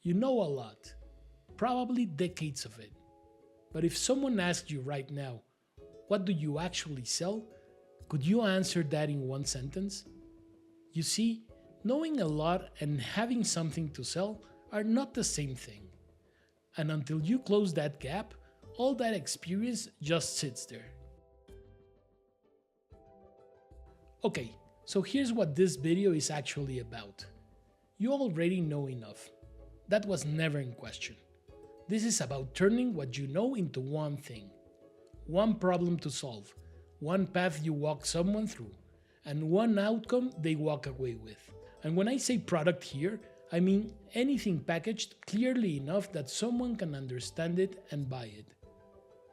You know a lot, probably decades of it. But if someone asked you right now, what do you actually sell? Could you answer that in one sentence? You see, knowing a lot and having something to sell are not the same thing. And until you close that gap, all that experience just sits there. Okay, so here's what this video is actually about. You already know enough. That was never in question. This is about turning what you know into one thing. One problem to solve, one path you walk someone through, and one outcome they walk away with. And when I say product here, I mean anything packaged clearly enough that someone can understand it and buy it.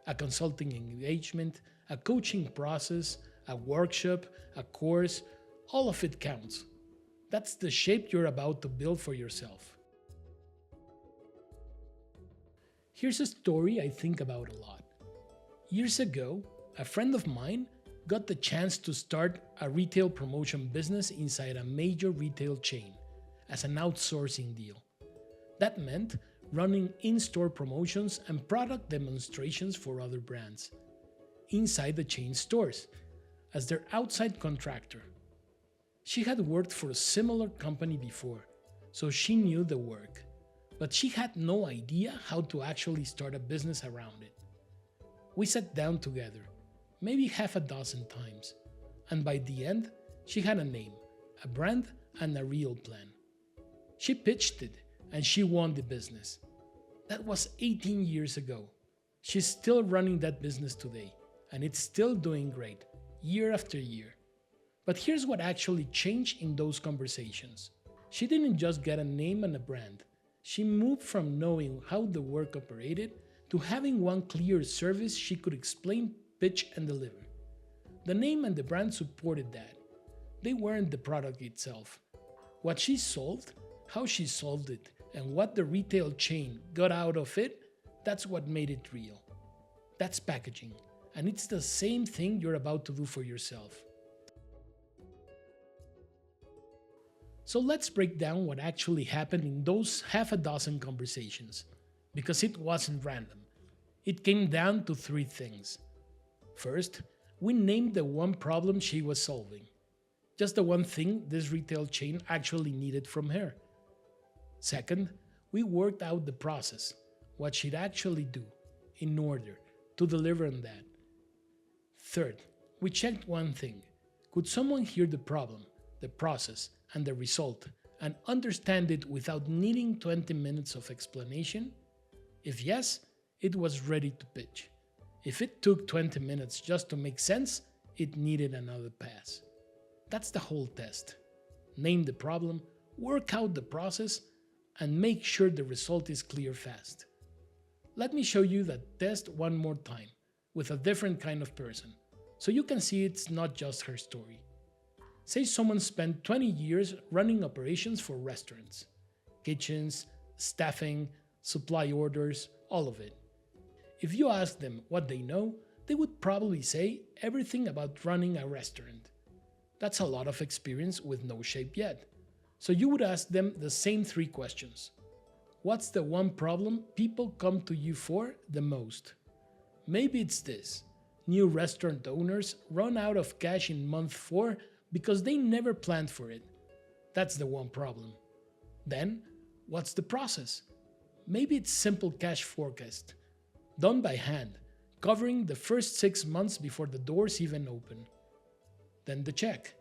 A consulting engagement, a coaching process, a workshop, a course, all of it counts. That's the shape you're about to build for yourself. Here's a story I think about a lot. Years ago, a friend of mine got the chance to start a retail promotion business inside a major retail chain as an outsourcing deal. That meant running in-store promotions and product demonstrations for other brands inside the chain stores as their outside contractor. She had worked for a similar company before, so she knew the work, but she had no idea how to actually start a business around it. We sat down together, maybe half a dozen times, and by the end, she had a name, a brand, and a real plan. She pitched it, and she won the business. That was 18 years ago. She's still running that business today, and it's still doing great, year after year. But here's what actually changed in those conversations. She didn't just get a name and a brand. She moved from knowing how the work operated to having one clear service she could explain, pitch, and deliver. The name and the brand supported that. They weren't the product itself. What she solved, how she solved it, and what the retail chain got out of it, that's what made it real. That's packaging, and it's the same thing you're about to do for yourself. So let's break down what actually happened in those half a dozen conversations, because it wasn't random. It came down to three things. First, we named the one problem she was solving. Just the one thing this retail chain actually needed from her. Second, we worked out the process, what she'd actually do, in order to deliver on that. Third, we checked one thing. Could someone hear the problem, the process, and the result, and understand it without needing 20 minutes of explanation? If yes, it was ready to pitch. If it took 20 minutes just to make sense, it needed another pass. That's the whole test. Name the problem, work out the process, and make sure the result is clear fast. Let me show you that test one more time, with a different kind of person, so you can see it's not just her story. Say someone spent 20 years running operations for restaurants, kitchens, staffing, supply orders, all of it. If you ask them what they know, they would probably say everything about running a restaurant. That's a lot of experience with no shape yet. So you would ask them the same three questions. What's the one problem people come to you for the most? Maybe it's this. New restaurant owners run out of cash in month 4 because they never planned for it. That's the one problem. Then, what's the process? Maybe it's simple cash forecast, done by hand, covering the first 6 months before the doors even open. Then the check.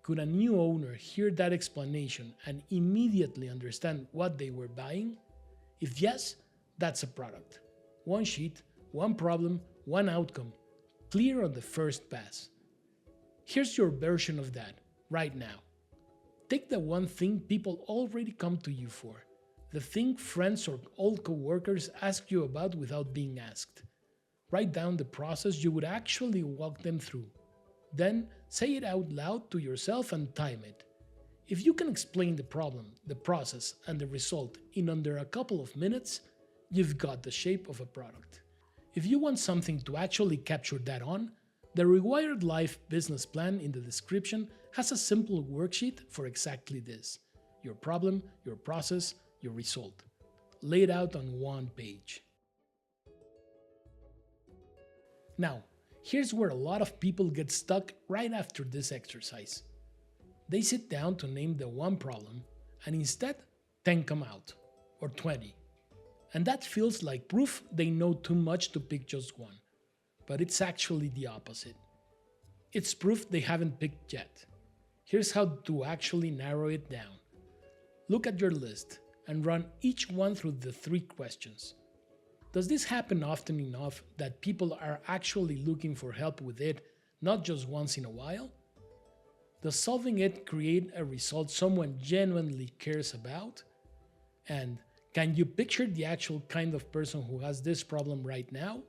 Could a new owner hear that explanation and immediately understand what they were buying? If yes, that's a product. One sheet, one problem, one outcome, clear on the first pass. Here's your version of that, right now. Take the one thing people already come to you for, the thing friends or old co-workers ask you about without being asked. Write down the process you would actually walk them through. Then say it out loud to yourself and time it. If you can explain the problem, the process, and the result in under a couple of minutes, you've got the shape of a product. If you want something to actually capture that on, the Rewired Life business plan in the description has a simple worksheet for exactly this: your problem, your process, your result. laid out on one page. Now, here's where a lot of people get stuck right after this exercise. They sit down to name the one problem, and instead, 10 come out, or 20. And that feels like proof they know too much to pick just one. But it's actually the opposite. It's proof they haven't picked yet. Here's how to actually narrow it down. Look at your list and run each one through the 3 questions. Does this happen often enough that people are actually looking for help with it, not just once in a while? Does solving it create a result someone genuinely cares about? And can you picture the actual kind of person who has this problem right now?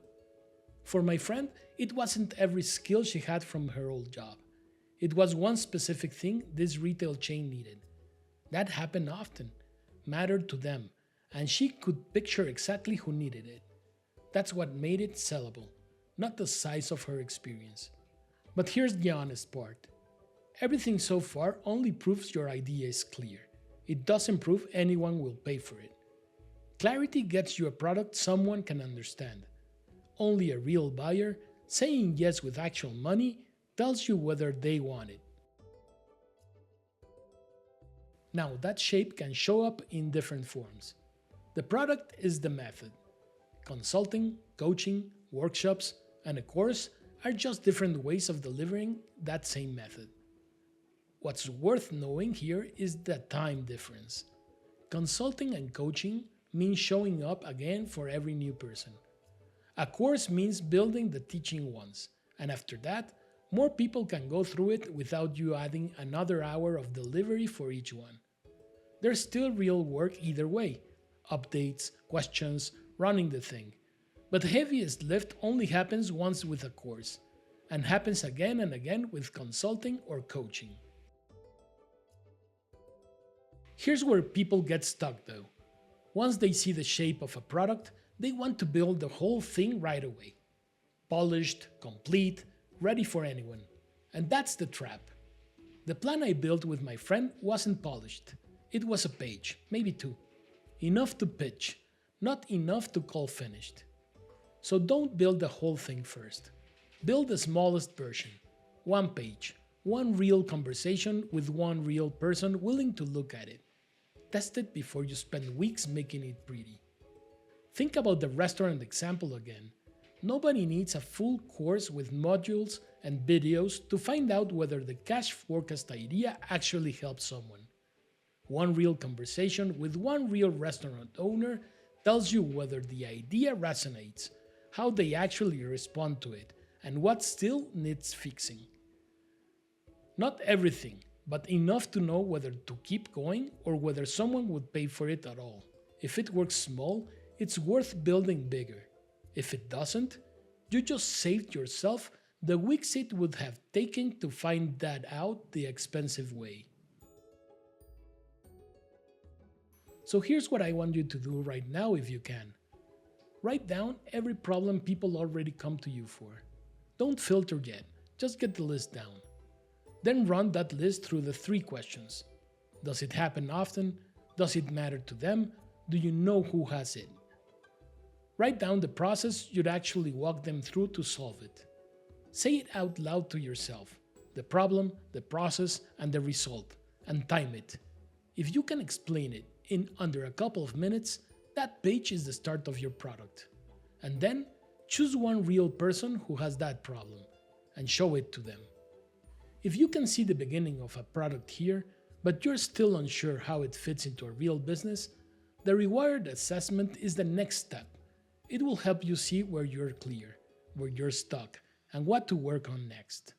For my friend, it wasn't every skill she had from her old job. It was one specific thing this retail chain needed. That happened often, mattered to them, and she could picture exactly who needed it. That's what made it sellable, not the size of her experience. But here's the honest part. Everything so far only proves your idea is clear. It doesn't prove anyone will pay for it. Clarity gets you a product someone can understand. Only a real buyer, saying yes with actual money, tells you whether they want it. Now, that shape can show up in different forms. The product is the method. Consulting, coaching, workshops, and a course are just different ways of delivering that same method. What's worth knowing here is the time difference. Consulting and coaching means showing up again for every new person. A course means building the teaching once, and after that, more people can go through it without you adding another hour of delivery for each one. There's still real work either way, updates, questions, running the thing. But the heaviest lift only happens once with a course, and happens again and again with consulting or coaching. Here's where people get stuck though. Once they see the shape of a product, they want to build the whole thing right away. Polished, complete, ready for anyone. And that's the trap. The plan I built with my friend wasn't polished. It was a page, maybe 2. Enough to pitch, not enough to call finished. So don't build the whole thing first. Build the smallest version. 1 page, 1 real conversation with 1 real person willing to look at it. Test it before you spend weeks making it pretty. Think about the restaurant example again. Nobody needs a full course with modules and videos to find out whether the cash forecast idea actually helps someone. 1 real conversation with 1 real restaurant owner tells you whether the idea resonates, how they actually respond to it, and what still needs fixing. Not everything, but enough to know whether to keep going or whether someone would pay for it at all. If it works small, it's worth building bigger. If it doesn't, you just saved yourself the weeks it would have taken to find that out the expensive way. So here's what I want you to do right now if you can. Write down every problem people already come to you for. Don't filter yet, just get the list down. Then run that list through the 3 questions. Does it happen often? Does it matter to them? Do you know who has it? Write down the process you'd actually walk them through to solve it. Say it out loud to yourself, the problem, the process, and the result, and time it. If you can explain it in under a couple of minutes, that page is the start of your product. And then, choose 1 real person who has that problem, and show it to them. If you can see the beginning of a product here, but you're still unsure how it fits into a real business, the Rewired assessment is the next step. It will help you see where you're clear, where you're stuck, and what to work on next.